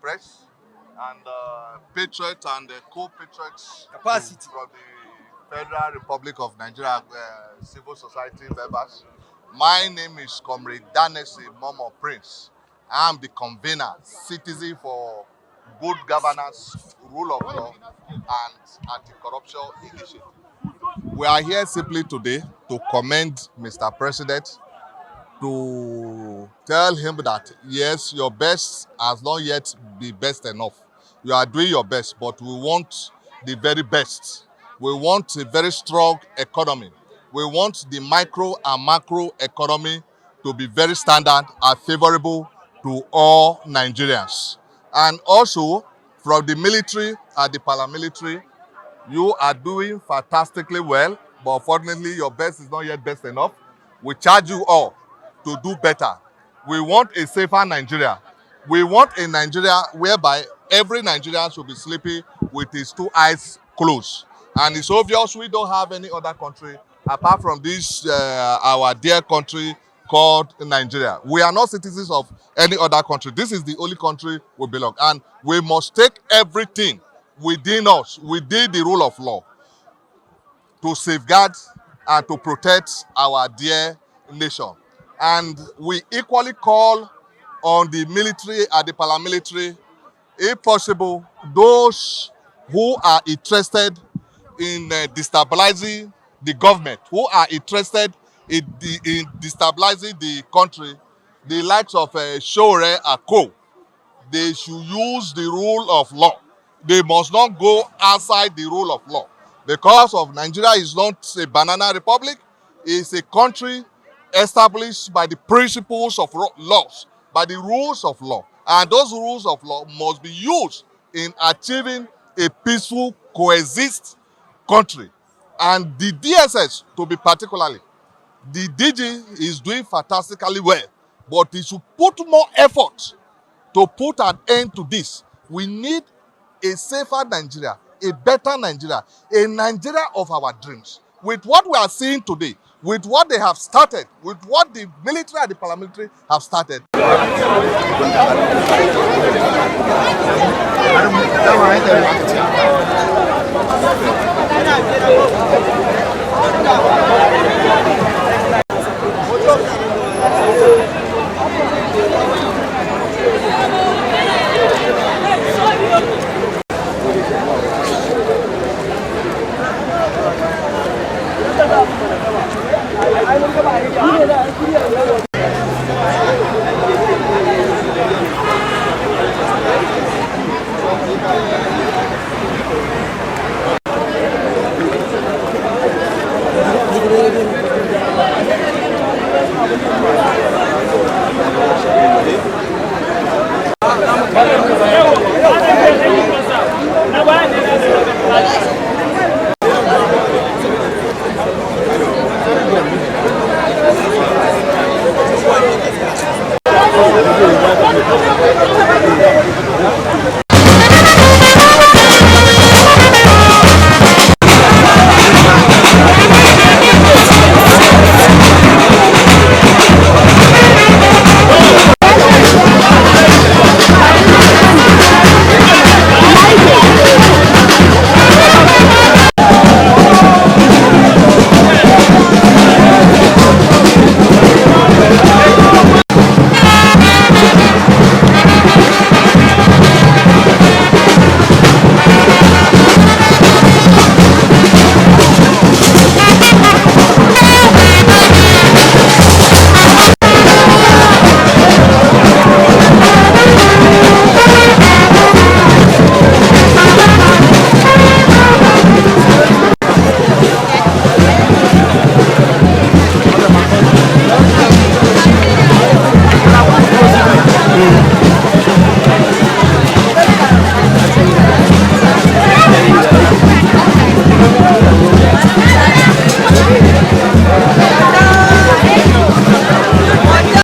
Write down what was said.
press and patriots and co-patriots capacity from the Federal Republic of Nigeria civil society members. My name is Comrade Danesi Momo Prince. I am the convener, Citizen for Good Governance, Rule of Law, and Anti-Corruption Initiative. We are here simply today to commend Mr. President, to tell him that yes, your best has not yet been best enough. You are doing your best, but we want the very best. We want a very strong economy. We want the micro and macro economy to be very standard and favorable to all Nigerians. And also, from the military and the paramilitary, you are doing fantastically well, but unfortunately, your best is not yet best enough. We charge you all to do better. We want a safer Nigeria. We want a Nigeria whereby every Nigerian should be sleeping with his two eyes closed. And it's obvious we don't have any other country apart from this, our dear country called Nigeria. We are not citizens of any other country. This is the only country we belong. And we must take everything within us, within the rule of law, to safeguard and to protect our dear nation. And we equally call on the military and the paramilitary, if possible, those who are interested in destabilizing the government, who are interested in destabilizing the country, the likes of Shore and Co. They should use the rule of law. They must not go outside the rule of law. Because of Nigeria is not a banana republic, it's a country established by the principles of laws, by the rules of law. And those rules of law must be used in achieving a peaceful, coexist country. And the DSS, to be particularly, the DG is doing fantastically well, but he should put more effort to put an end to this. We need a safer Nigeria, a better Nigeria, a Nigeria of our dreams. With what we are seeing today, with what they have started, with what the military and the paramilitary have started.